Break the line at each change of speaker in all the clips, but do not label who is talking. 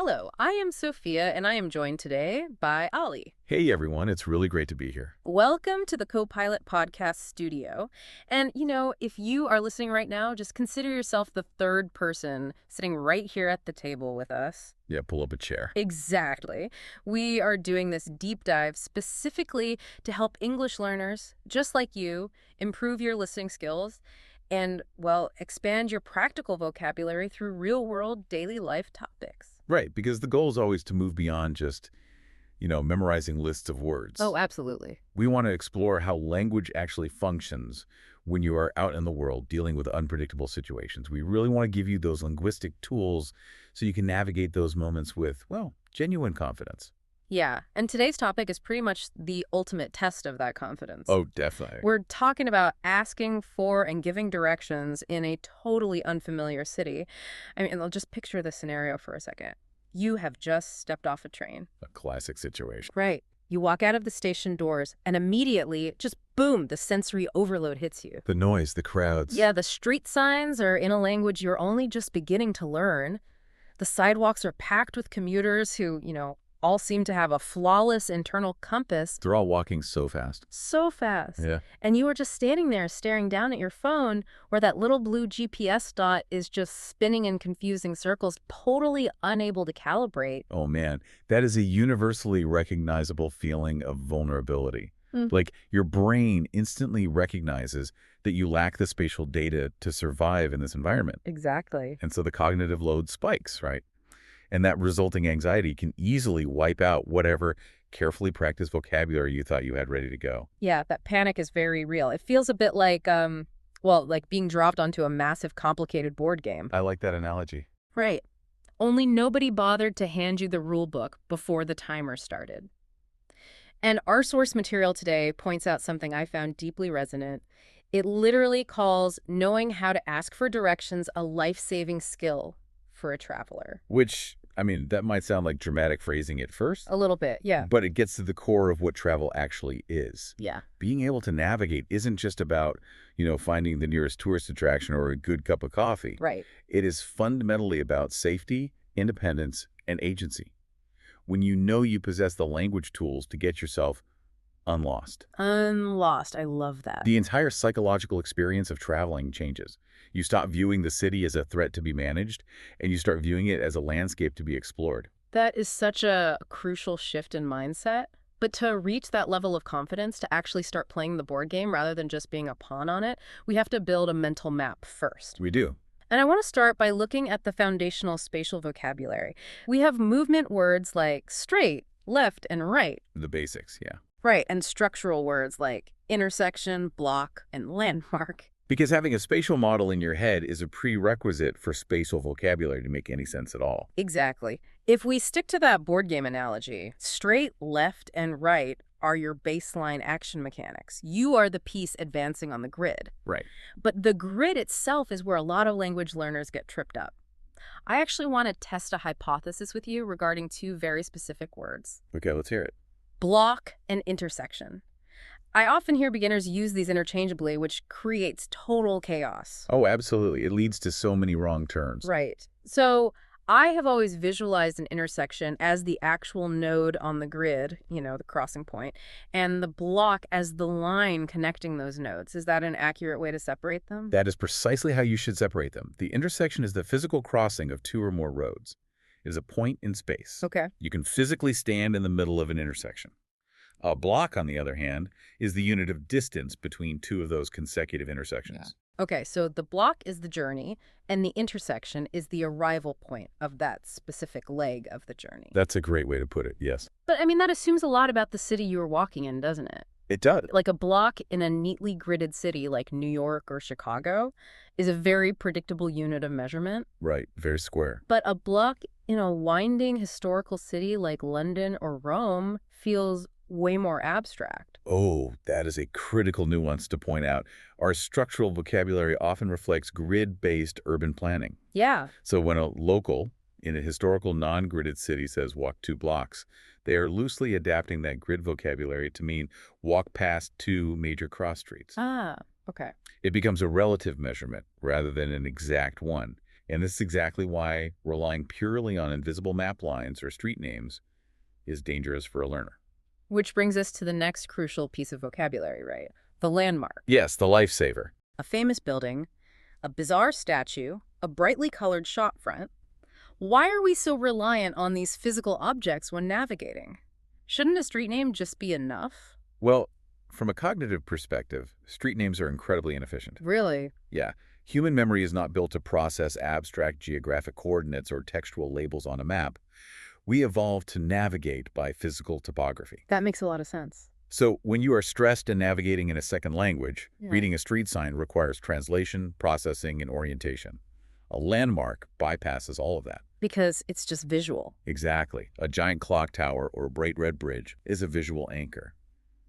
Hello, I am Sophia, and I am joined today by Ali.
Hey everyone, it's really great to be here.
Welcome to the Copilot podcast studio. And, if you are listening right now, just consider yourself the third person sitting right here at the table with us.
Yeah, pull up a chair.
Exactly. We are doing this deep dive specifically to help English learners, just like you, improve your listening skills and, well, expand your practical vocabulary through real-world daily life topics.
Right, because the goal is always to move beyond just, memorizing lists of words.
Oh, absolutely.
We want to explore how language actually functions when you are out in the world dealing with unpredictable situations. We really want to give you those linguistic tools so you can navigate those moments with, well, genuine confidence.
Yeah, and today's topic is pretty much the ultimate test of that confidence.
Oh, definitely.
We're talking about asking for and giving directions in a totally unfamiliar city. I mean, I'll just picture the scenario for a second. You have just stepped off a train.
A classic situation.
Right. You walk out of the station doors, and immediately, just boom, the sensory overload hits you.
The noise, the crowds.
Yeah, the street signs are in a language you're only just beginning to learn. The sidewalks are packed with commuters who, all seem to have a flawless internal compass.
They're all walking so fast.
So fast.
Yeah.
And you are just standing there staring down at your phone where that little blue GPS dot is just spinning in confusing circles, totally unable to calibrate.
Oh man, that is a universally recognizable feeling of vulnerability. Like your brain instantly recognizes that you lack the spatial data to survive in this environment.
Exactly.
And so the cognitive load spikes, right? And that resulting anxiety can easily wipe out whatever carefully practiced vocabulary you thought you had ready to go.
Yeah, that panic is very real. It feels a bit like, like being dropped onto a massive, complicated board game.
I like that analogy.
Right. Only nobody bothered to hand you the rule book before the timer started. And our source material today points out something I found deeply resonant. It literally calls knowing how to ask for directions a life-saving skill for a traveler.
Which, that might sound like dramatic phrasing at first.
A little bit, yeah.
But it gets to the core of what travel actually is.
Yeah.
Being able to navigate isn't just about, finding the nearest tourist attraction or a good cup of coffee.
Right.
It is fundamentally about safety, independence, and agency. When you know you possess the language tools to get yourself unlost.
Unlost. I love that.
The entire psychological experience of traveling changes. You stop viewing the city as a threat to be managed, and you start viewing it as a landscape to be explored.
That is such a crucial shift in mindset. But to reach that level of confidence, to actually start playing the board game rather than just being a pawn on it, we have to build a mental map first.
We do.
And I want to start by looking at the foundational spatial vocabulary. We have movement words like straight, left, and right.
The basics, yeah.
Right, and structural words like intersection, block, and landmark.
Because having a spatial model in your head is a prerequisite for spatial vocabulary to make any sense at all.
Exactly. If we stick to that board game analogy, straight, left, and right are your baseline action mechanics. You are the piece advancing on the grid.
Right.
But the grid itself is where a lot of language learners get tripped up. I actually want to test a hypothesis with you regarding two very specific words.
Okay, let's hear it.
Block and intersection. I often hear beginners use these interchangeably, which creates total chaos.
Oh, absolutely. It leads to so many wrong turns.
Right. So I have always visualized an intersection as the actual node on the grid, the crossing point, and the block as the line connecting those nodes. Is that an accurate way to separate them?
That is precisely how you should separate them. The intersection is the physical crossing of two or more roads. It is a point in space.
Okay.
You can physically stand in the middle of an intersection. A block, on the other hand, is the unit of distance between two of those consecutive intersections.
Okay, so the block is the journey, and the intersection is the arrival point of that specific leg of the journey.
That's a great way to put it, yes.
But, that assumes a lot about the city you were walking in, doesn't it?
It does.
Like a block in a neatly gridded city like New York or Chicago is a very predictable unit of measurement.
Right, very square.
But a block in a winding historical city like London or Rome feels way more abstract.
Oh, that is a critical nuance to point out. Our structural vocabulary often reflects grid-based urban planning.
Yeah.
So when a local in a historical non-gridded city says walk 2 blocks, they are loosely adapting that grid vocabulary to mean walk past 2 major cross streets.
Ah, okay.
It becomes a relative measurement rather than an exact one. And this is exactly why relying purely on invisible map lines or street names is dangerous for a learner.
Which brings us to the next crucial piece of vocabulary, right? The landmark.
Yes, the lifesaver.
A famous building, a bizarre statue, a brightly colored shop front. Why are we so reliant on these physical objects when navigating? Shouldn't a street name just be enough?
Well, from a cognitive perspective, street names are incredibly inefficient.
Really?
Yeah, human memory is not built to process abstract geographic coordinates or textual labels on a map. We evolved to navigate by physical topography.
That makes a lot of sense.
So when you are stressed and navigating in a second language,
Yeah.
reading a street sign requires translation, processing, and orientation. A landmark bypasses all of that.
Because it's just visual.
Exactly. A giant clock tower or a bright red bridge is a visual anchor.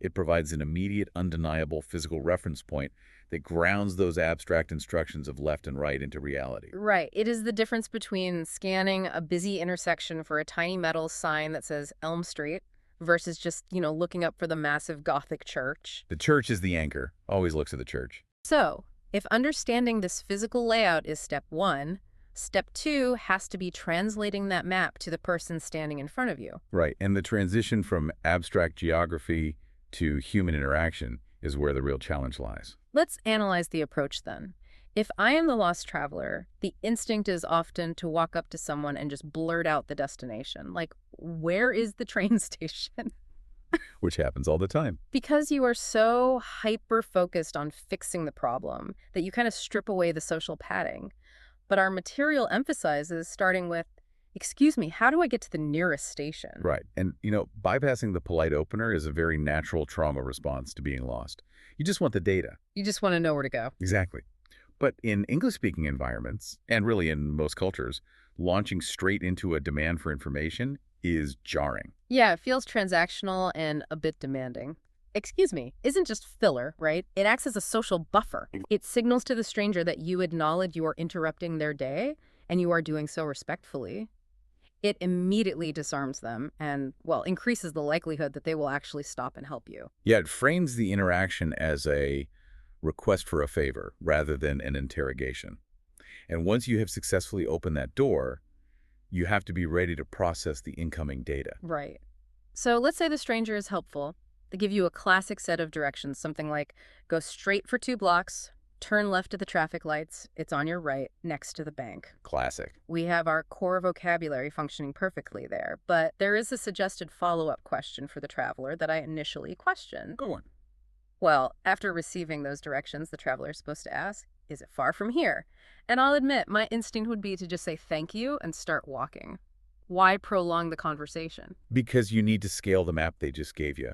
It provides an immediate, undeniable physical reference point that grounds those abstract instructions of left and right into reality.
Right. It is the difference between scanning a busy intersection for a tiny metal sign that says Elm Street versus just, looking up for the massive Gothic church.
The church is the anchor. Always looks at the church.
So, if understanding this physical layout is step one, step two has to be translating that map to the person standing in front of you.
Right. And the transition from abstract geography to human interaction is where the real challenge lies.
Let's analyze the approach then. If I am the lost traveler, the instinct is often to walk up to someone and just blurt out the destination. Like, where is the train station?
Which happens all the time.
Because you are so hyper-focused on fixing the problem that you kind of strip away the social padding. But our material emphasizes starting with, excuse me, how do I get to the nearest station?
Right. And, bypassing the polite opener is a very natural trauma response to being lost. You just want the data.
You just want to know where to go.
Exactly. But in English-speaking environments, and really in most cultures, launching straight into a demand for information is jarring.
Yeah, it feels transactional and a bit demanding. Excuse me, isn't just filler, right? It acts as a social buffer. It signals to the stranger that you acknowledge you are interrupting their day and you are doing so respectfully. It immediately disarms them and, increases the likelihood that they will actually stop and help you.
Yeah, it frames the interaction as a request for a favor rather than an interrogation. And once you have successfully opened that door, you have to be ready to process the incoming data.
Right. So let's say the stranger is helpful. They give you a classic set of directions, something like go straight for 2 blocks, turn left at the traffic lights, it's on your right, next to the bank.
Classic.
We have our core vocabulary functioning perfectly there, but there is a suggested follow-up question for the traveler that I initially questioned.
Go on.
Well, after receiving those directions, the traveler is supposed to ask, is it far from here? And I'll admit, my instinct would be to just say thank you and start walking. Why prolong the conversation?
Because you need to scale the map they just gave you.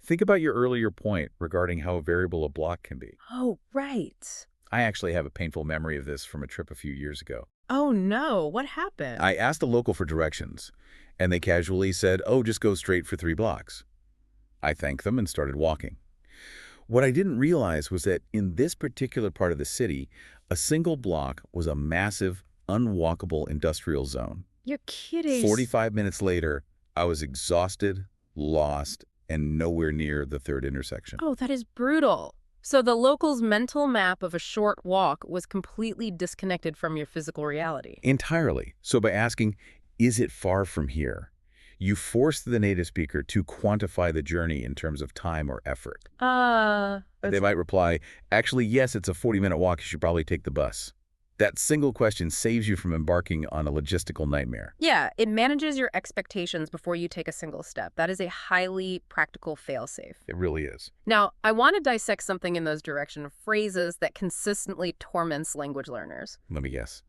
Think about your earlier point regarding how variable a block can be.
Oh, right.
I actually have a painful memory of this from a trip a few years ago.
Oh, no. What happened?
I asked a local for directions, and they casually said, oh, just go straight for 3 blocks. I thanked them and started walking. What I didn't realize was that in this particular part of the city, a single block was a massive, unwalkable industrial zone.
You're kidding.
45 minutes later, I was exhausted, lost, and nowhere near the 3rd intersection.
Oh, that is brutal. So the local's mental map of a short walk was completely disconnected from your physical reality.
Entirely. So by asking, is it far from here? You force the native speaker to quantify the journey in terms of time or effort. They might reply, actually, yes, it's a 40-minute walk. You should probably take the bus. That single question saves you from embarking on a logistical nightmare.
Yeah, it manages your expectations before you take a single step. That is a highly practical fail-safe.
It really is.
Now, I want to dissect something in those direction phrases that consistently torments language learners.
Let me guess.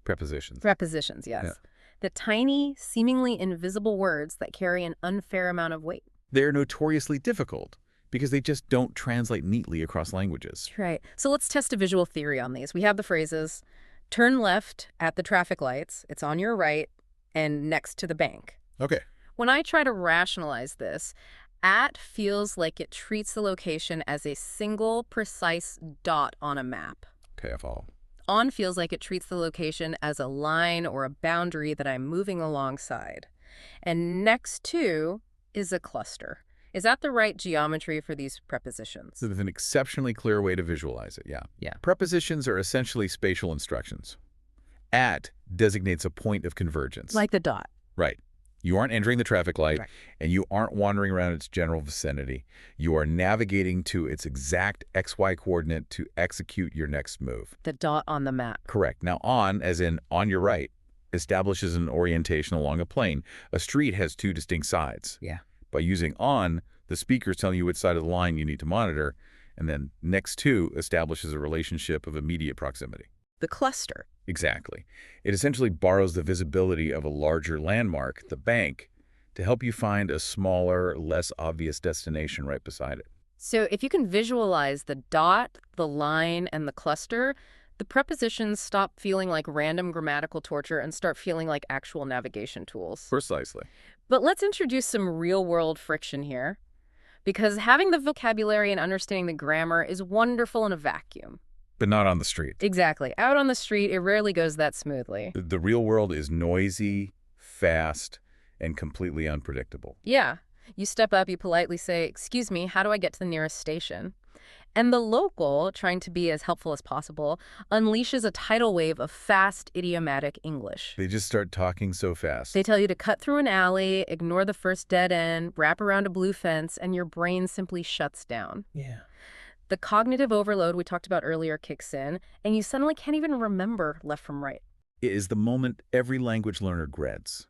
Prepositions.
Prepositions, yes.
Yeah.
The tiny, seemingly invisible words that carry an unfair amount of weight.
They're notoriously difficult because they just don't translate neatly across languages.
Right. So let's test a visual theory on these. We have the phrases, turn left at the traffic lights, it's on your right, and next to the bank.
Okay.
When I try to rationalize this, at feels like it treats the location as a single, precise dot on a map.
Okay, I follow.
On feels like it treats the location as a line or a boundary that I'm moving alongside. And next to is a cluster. Is that the right geometry for these prepositions?
So there's an exceptionally clear way to visualize it, yeah.
Yeah.
Prepositions are essentially spatial instructions. At designates a point of convergence.
Like the dot.
Right. You aren't entering the traffic light,
Right.
and you aren't wandering around its general vicinity. You are navigating to its exact XY coordinate to execute your next move.
The dot on the map.
Correct. Now, on, as in on your right, establishes an orientation along a plane. A street has two distinct sides.
Yeah.
By using on, the speaker is telling you which side of the line you need to monitor, and then next to establishes a relationship of immediate proximity.
The cluster.
Exactly. It essentially borrows the visibility of a larger landmark, the bank, to help you find a smaller, less obvious destination right beside it.
So if you can visualize the dot, the line, and the cluster, the prepositions stop feeling like random grammatical torture and start feeling like actual navigation tools.
Precisely.
But let's introduce some real-world friction here, because having the vocabulary and understanding the grammar is wonderful in a vacuum.
But not on the street.
Exactly. Out on the street, it rarely goes that smoothly.
The real world is noisy, fast, and completely unpredictable.
Yeah. You step up, you politely say, "Excuse me, how do I get to the nearest station?" And the local, trying to be as helpful as possible, unleashes a tidal wave of fast, idiomatic English.
They just start talking so fast.
They tell you to cut through an alley, ignore the first dead end, wrap around a blue fence, and your brain simply shuts down.
Yeah.
The cognitive overload we talked about earlier kicks in, and you suddenly can't even remember left from right.
It is the moment every language learner dreads.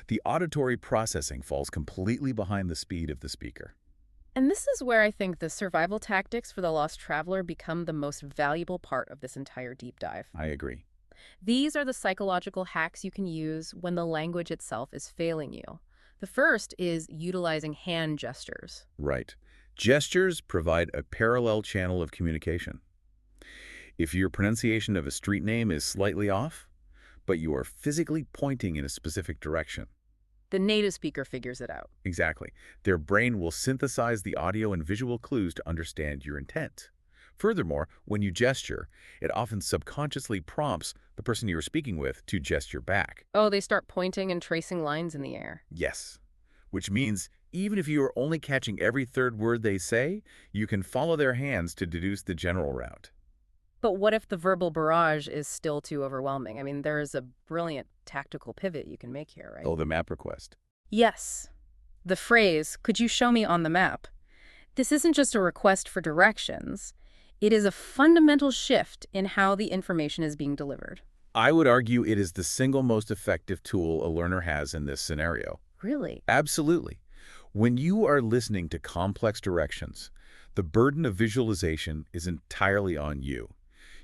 The auditory processing falls completely behind the speed of the speaker.
And this is where I think the survival tactics for the lost traveler become the most valuable part of this entire deep dive.
I agree.
These are the psychological hacks you can use when the language itself is failing you. The first is utilizing hand gestures.
Right. Gestures provide a parallel channel of communication. If your pronunciation of a street name is slightly off, but you are physically pointing in a specific direction.
The native speaker figures it out.
Exactly. Their brain will synthesize the audio and visual clues to understand your intent. Furthermore, when you gesture, it often subconsciously prompts the person you are speaking with to gesture back.
Oh, they start pointing and tracing lines in the air.
Yes. Which means even if you are only catching every third word they say, you can follow their hands to deduce the general route.
But what if the verbal barrage is still too overwhelming? I mean, there is a brilliant tactical pivot you can make here, right?
Oh, the map request.
Yes. The phrase, "Could you show me on the map?" This isn't just a request for directions. It is a fundamental shift in how the information is being delivered.
I would argue it is the single most effective tool a learner has in this scenario.
Really?
Absolutely. When you are listening to complex directions, the burden of visualization is entirely on you.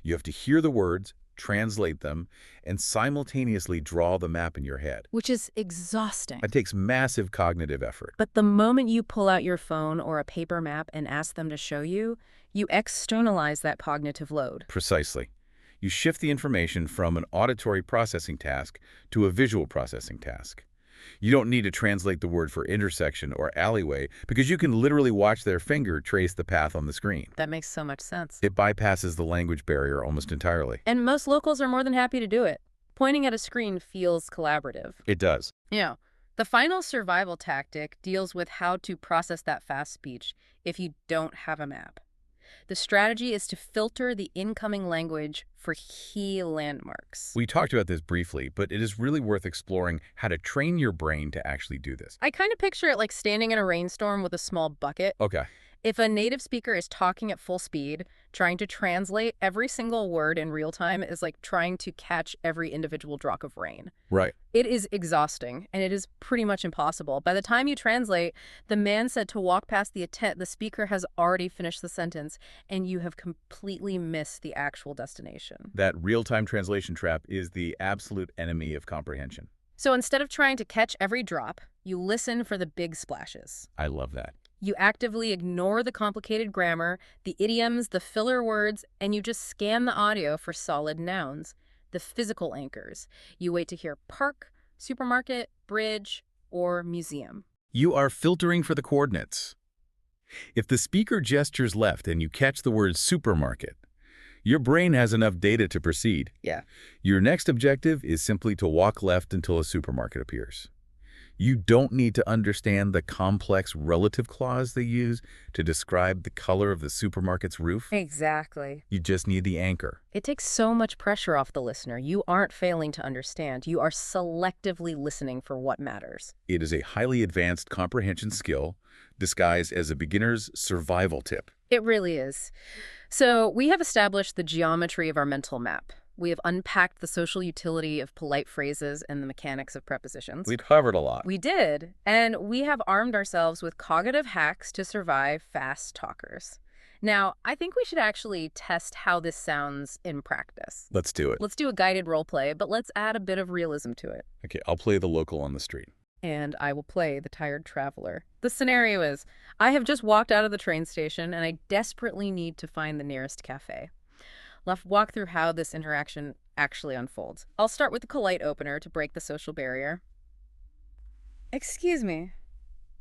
You have to hear the words, translate them, and simultaneously draw the map in your head.
Which is exhausting.
It takes massive cognitive effort.
But the moment you pull out your phone or a paper map and ask them to show you, you externalize that cognitive load.
Precisely. You shift the information from an auditory processing task to a visual processing task. You don't need to translate the word for intersection or alleyway because you can literally watch their finger trace the path on the screen.
That makes so much sense.
It bypasses the language barrier almost entirely.
And most locals are more than happy to do it. Pointing at a screen feels collaborative.
It does.
Yeah. The final survival tactic deals with how to process that fast speech if you don't have a map. The strategy is to filter the incoming language for key landmarks.
We talked about this briefly, but it is really worth exploring how to train your brain to actually do this.
I kind of picture it like standing in a rainstorm with a small bucket.
Okay.
If a native speaker is talking at full speed, trying to translate every single word in real time is like trying to catch every individual drop of rain.
Right.
It is exhausting, and it is pretty much impossible. By the time you translate, the man said to walk past the speaker has already finished the sentence, and you have completely missed the actual destination.
That real-time translation trap is the absolute enemy of comprehension.
So instead of trying to catch every drop, you listen for the big splashes.
I love that.
You actively ignore the complicated grammar, the idioms, the filler words, and you just scan the audio for solid nouns, the physical anchors. You wait to hear park, supermarket, bridge, or museum.
You are filtering for the coordinates. If the speaker gestures left and you catch the word supermarket, your brain has enough data to proceed.
Yeah.
Your next objective is simply to walk left until a supermarket appears. You don't need to understand the complex relative clause they use to describe the color of the supermarket's roof.
Exactly.
You just need the anchor.
It takes so much pressure off the listener. You aren't failing to understand. You are selectively listening for what matters.
It is a highly advanced comprehension skill disguised as a beginner's survival tip.
It really is. So we have established the geometry of our mental map. We have unpacked the social utility of polite phrases and the mechanics of prepositions.
We covered a lot.
We did, and we have armed ourselves with cognitive hacks to survive fast talkers. Now, I think we should actually test how this sounds in practice.
Let's do it.
Let's do a guided role play, but let's add a bit of realism to it.
Okay, I'll play the local on the street.
And I will play the tired traveler. The scenario is, I have just walked out of the train station and I desperately need to find the nearest cafe. Let's walk through how this interaction actually unfolds. I'll start with the polite opener to break the social barrier. Excuse me,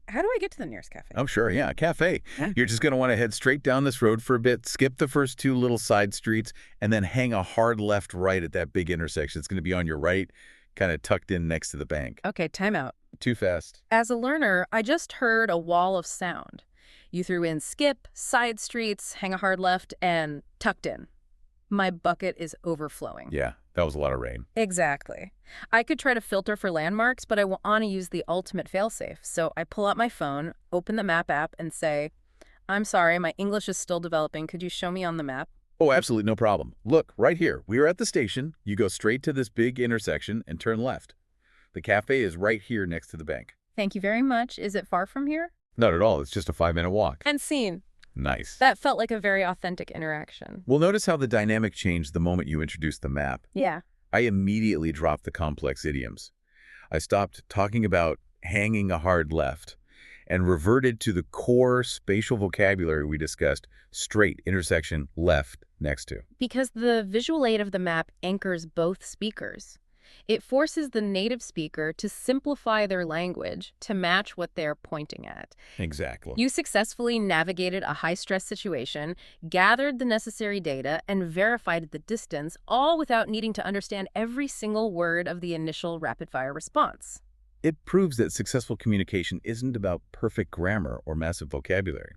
how do I get to the nearest cafe?
Oh, sure, yeah, a cafe.
Huh?
You're just going to want to head straight down this road for a bit, skip the first two little side streets, and then hang a hard left-right at that big intersection. It's going to be on your right, kind of tucked in next to the bank.
Okay, time out.
Too fast.
As a learner, I just heard a wall of sound. You threw in skip, side streets, hang a hard left, and tucked in. My bucket is overflowing.
Yeah, that was a lot of rain.
Exactly. I could try to filter for landmarks, but I want to use the ultimate failsafe. So I pull out my phone, open the map app, and say, I'm sorry, my English is still developing. Could you show me on the map?
Oh, absolutely, no problem. Look, right here. We are at the station. You go straight to this big intersection and turn left. The cafe is right here next to the bank.
Thank you very much. Is it far from here?
Not at all. It's just a 5-minute walk.
And scene.
Nice.
That felt like a very authentic interaction.
Well, notice how the dynamic changed the moment you introduced the map.
Yeah.
I immediately dropped the complex idioms. I stopped talking about hanging a hard left and reverted to the core spatial vocabulary we discussed: straight, intersection, left, next to.
Because the visual aid of the map anchors both speakers. It forces the native speaker to simplify their language to match what they're pointing at.
Exactly.
You successfully navigated a high-stress situation, gathered the necessary data, and verified the distance, all without needing to understand every single word of the initial rapid-fire response.
It proves that successful communication isn't about perfect grammar or massive vocabulary.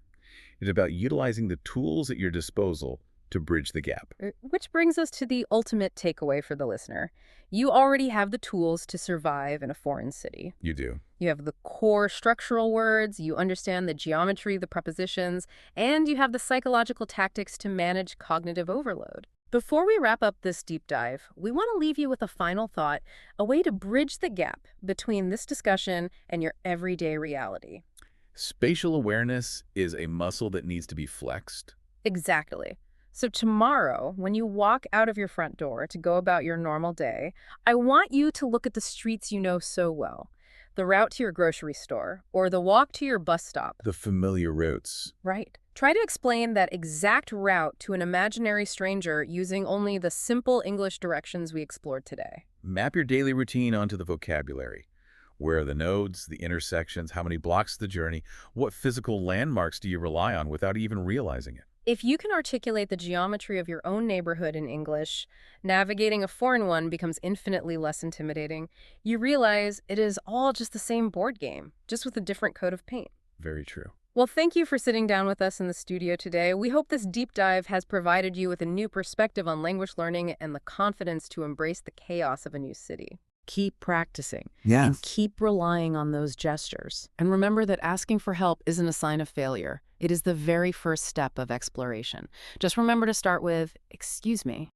It's about utilizing the tools at your disposal to bridge the gap.
Which brings us to the ultimate takeaway for the listener. You already have the tools to survive in a foreign city.
You do.
You have the core structural words, you understand the geometry, the prepositions, and you have the psychological tactics to manage cognitive overload. Before we wrap up this deep dive, we want to leave you with a final thought, a way to bridge the gap between this discussion and your everyday reality.
Spatial awareness is a muscle that needs to be flexed.
Exactly. So tomorrow, when you walk out of your front door to go about your normal day, I want you to look at the streets you know so well. The route to your grocery store, or the walk to your bus stop.
The familiar routes.
Right. Try to explain that exact route to an imaginary stranger using only the simple English directions we explored today.
Map your daily routine onto the vocabulary. Where are the nodes, the intersections, how many blocks of the journey, what physical landmarks do you rely on without even realizing it?
If you can articulate the geometry of your own neighborhood in English, navigating a foreign one becomes infinitely less intimidating. You realize it is all just the same board game, just with a different coat of paint.
Very true.
Well, thank you for sitting down with us in the studio today. We hope this deep dive has provided you with a new perspective on language learning and the confidence to embrace the chaos of a new city. Keep practicing.
Yes.
And keep relying on those gestures. And remember that asking for help isn't a sign of failure. It is the very first step of exploration. Just remember to start with, "Excuse me."